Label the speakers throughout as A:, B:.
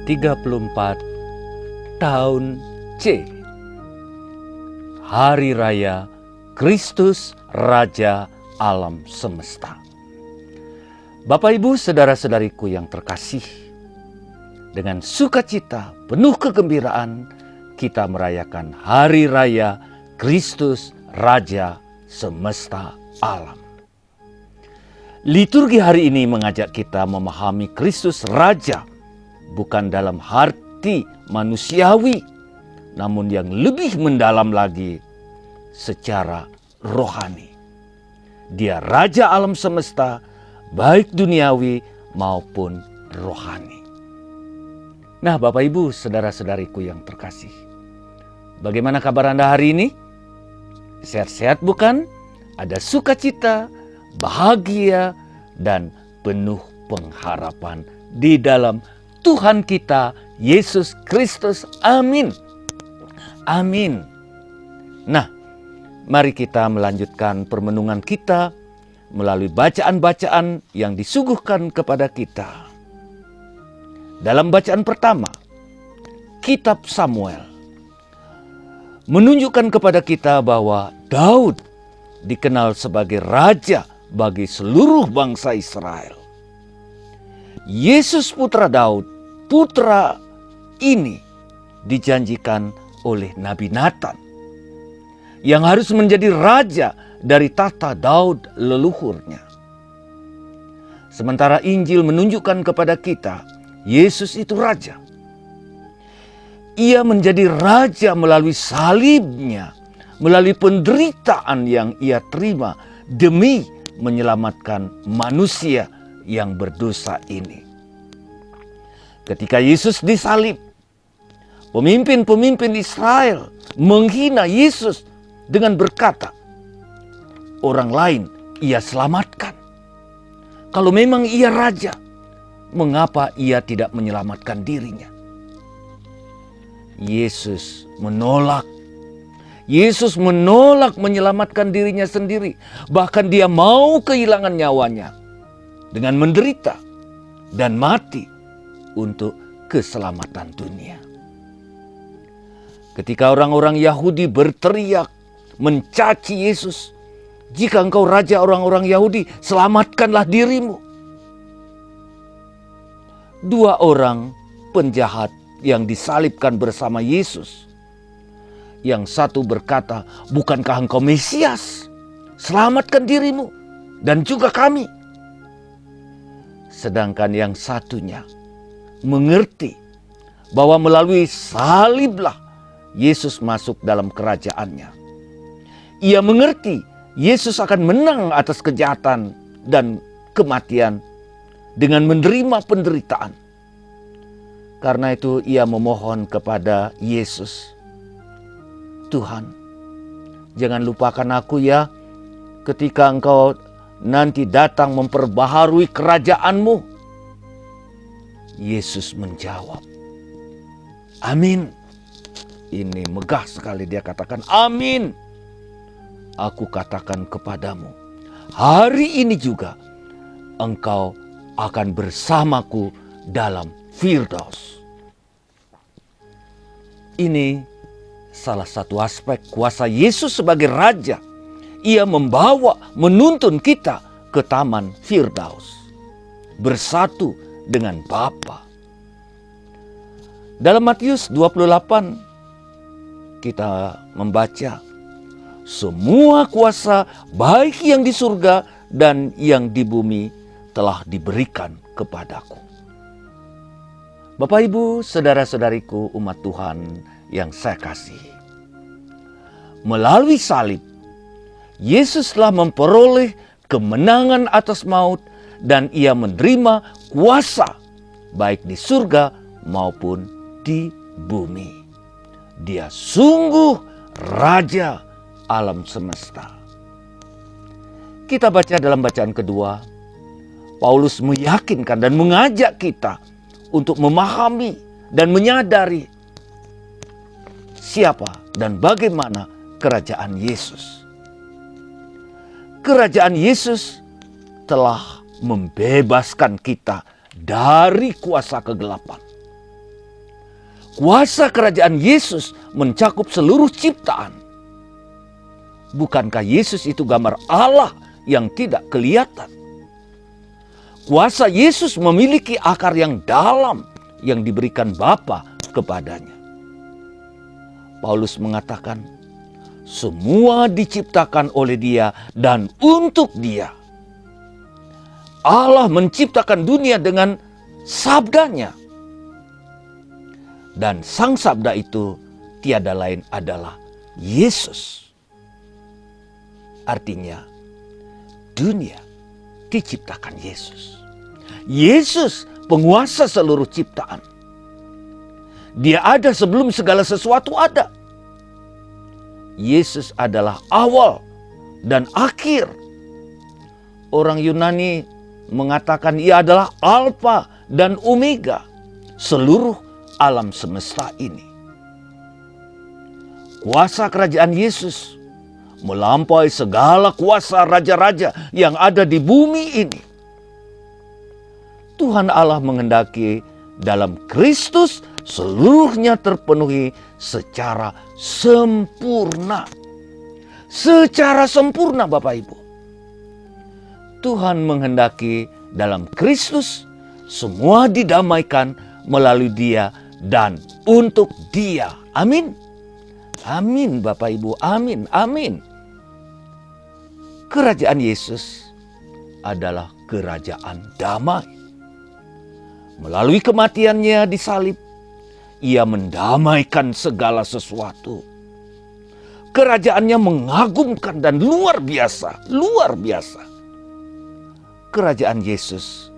A: ke-34 tahun C. Hari Raya Kristus Raja Alam Semesta. Bapak Ibu saudara-saudariku yang terkasih, dengan sukacita penuh kegembiraan kita merayakan Hari Raya Kristus Raja Semesta Alam. Liturgi hari ini mengajak kita memahami Kristus Raja bukan dalam arti manusiawi, namun yang lebih mendalam lagi secara rohani. Dia Raja Alam Semesta, baik duniawi maupun rohani. Nah, Bapak Ibu saudara-saudariku yang terkasih, bagaimana kabar Anda hari ini? Sehat-sehat bukan? Ada sukacita, bahagia, dan penuh pengharapan di dalam Tuhan kita Yesus Kristus. Amin. Amin. Nah, mari kita melanjutkan permenungan kita melalui bacaan-bacaan yang disuguhkan kepada kita. Dalam bacaan pertama, Kitab Samuel menunjukkan kepada kita bahwa Daud dikenal sebagai raja bagi seluruh bangsa Israel. Yesus putra Daud, putra ini dijanjikan oleh Nabi Nathan yang harus menjadi raja dari tahta Daud leluhurnya. Sementara Injil menunjukkan kepada kita Yesus itu raja. Ia menjadi raja melalui salibnya, melalui penderitaan yang ia terima demi menyelamatkan manusia yang berdosa ini. Ketika Yesus disalib, pemimpin-pemimpin Israel menghina Yesus dengan berkata, orang lain ia selamatkan. Kalau memang ia raja, mengapa ia tidak menyelamatkan dirinya? Yesus menolak. Yesus menolak menyelamatkan dirinya sendiri. Bahkan dia mau kehilangan nyawanya dengan menderita dan mati untuk keselamatan dunia. Ketika orang-orang Yahudi berteriak mencaci Yesus, "Jika engkau raja orang-orang Yahudi, selamatkanlah dirimu." Dua orang penjahat yang disalibkan bersama Yesus, yang satu berkata, "Bukankah engkau Mesias? Selamatkan dirimu dan juga kami." Sedangkan yang satunya mengerti bahwa melalui saliblah Yesus masuk dalam kerajaannya. Ia mengerti Yesus akan menang atas kejahatan dan kematian dengan menerima penderitaan. Karena itu ia memohon kepada Yesus, "Tuhan, jangan lupakan aku ya ketika engkau nanti datang memperbaharui kerajaan-Mu." Yesus menjawab, "Amin." Ini megah sekali dia katakan, "Amin. Aku katakan kepadamu, hari ini juga engkau akan bersamaku dalam Firdaus." Ini salah satu aspek kuasa Yesus sebagai raja. Ia menuntun kita ke taman Firdaus, bersatu dengan Bapa. Dalam Matius 28 kita membaca, "Semua kuasa baik yang di surga dan yang di bumi telah diberikan kepadaku." Bapak Ibu saudara-saudariku umat Tuhan yang saya kasihi, melalui salib Yesus telah memperoleh kemenangan atas maut dan ia menerima kuasa baik di surga maupun di bumi. Dia sungguh Raja Alam Semesta. Kita baca dalam bacaan kedua, Paulus meyakinkan dan mengajak kita untuk memahami dan menyadari siapa dan bagaimana kerajaan Yesus. Kerajaan Yesus telah membebaskan kita dari kuasa kegelapan. Kuasa kerajaan Yesus mencakup seluruh ciptaan. Bukankah Yesus itu gambar Allah yang tidak kelihatan? Kuasa Yesus memiliki akar yang dalam yang diberikan Bapa kepadanya. Paulus mengatakan, semua diciptakan oleh Dia dan untuk Dia. Allah menciptakan dunia dengan sabdanya. Dan sang sabda itu tiada lain adalah Yesus. Artinya, dunia diciptakan Yesus. Yesus penguasa seluruh ciptaan. Dia ada sebelum segala sesuatu ada. Yesus adalah awal dan akhir. Orang Yunani mengatakan ia adalah Alfa dan Omega, seluruh alam semesta ini. Kuasa kerajaan Yesus melampaui segala kuasa raja-raja yang ada di bumi ini. Tuhan Allah menghendaki dalam Kristus seluruhnya terpenuhi secara sempurna. Secara sempurna, Bapak Ibu. Tuhan menghendaki dalam Kristus semua didamaikan melalui Dia dan untuk Dia. Amin. Amin, Bapak Ibu. Amin. Amin. Kerajaan Yesus adalah kerajaan damai. Melalui kematiannya di salib, Ia mendamaikan segala sesuatu. Kerajaannya mengagumkan dan luar biasa, luar biasa. Kerajaan Yesus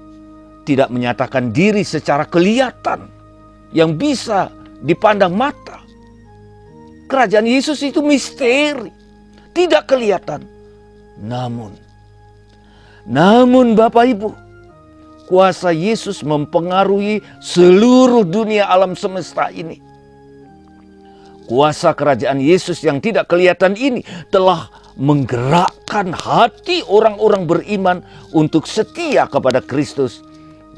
A: tidak menyatakan diri secara kelihatan yang bisa dipandang mata. Kerajaan Yesus itu misteri, tidak kelihatan. Namun Bapak Ibu, kuasa Yesus mempengaruhi seluruh dunia alam semesta ini. Kuasa kerajaan Yesus yang tidak kelihatan ini telah menggerakkan hati orang-orang beriman untuk setia kepada Kristus.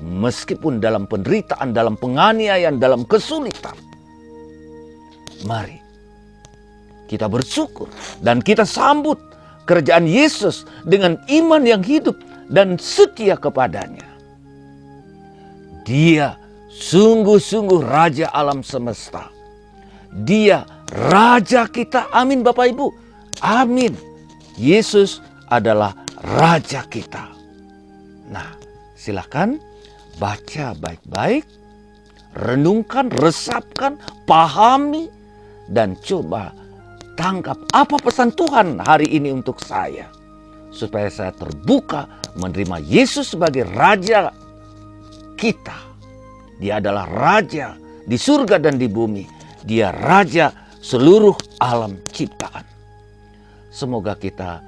A: Meskipun dalam penderitaan, dalam penganiayaan, dalam kesulitan. Mari kita bersyukur dan kita sambut kerajaan Yesus dengan iman yang hidup dan setia kepadanya. Dia sungguh-sungguh Raja alam semesta. Dia Raja kita. Amin, Bapak Ibu. Amin. Yesus adalah Raja kita. Nah, silakan baca baik-baik, renungkan, resapkan, pahami, dan coba tangkap apa pesan Tuhan hari ini untuk saya. Supaya saya terbuka menerima Yesus sebagai Raja kita. Dia adalah Raja di surga dan di bumi. Dia Raja seluruh alam ciptaan. Semoga kita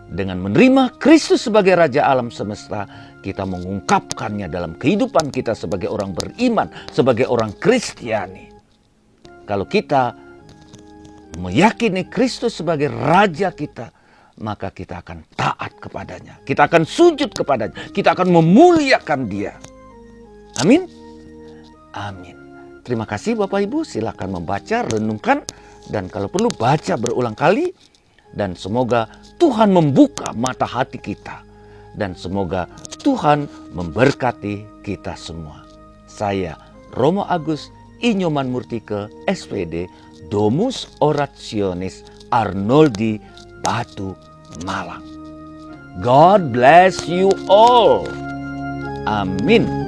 A: dengan menerima Kristus sebagai Raja alam semesta, kita mengungkapkannya dalam kehidupan kita sebagai orang beriman, sebagai orang Kristiani. Kalau kita meyakini Kristus sebagai Raja kita, maka kita akan taat kepadanya. Kita akan sujud kepadanya. Kita akan memuliakan Dia. Amin. Amin. Terima kasih Bapak Ibu. Silakan membaca, renungkan, dan kalau perlu baca berulang kali. Dan semoga Tuhan membuka mata hati kita. Dan semoga Tuhan memberkati kita semua. Saya Romo Agus Inyoman Murtike, SPD, Domus Orationis Arnoldi, Batu, Malang. God bless you all. Amin.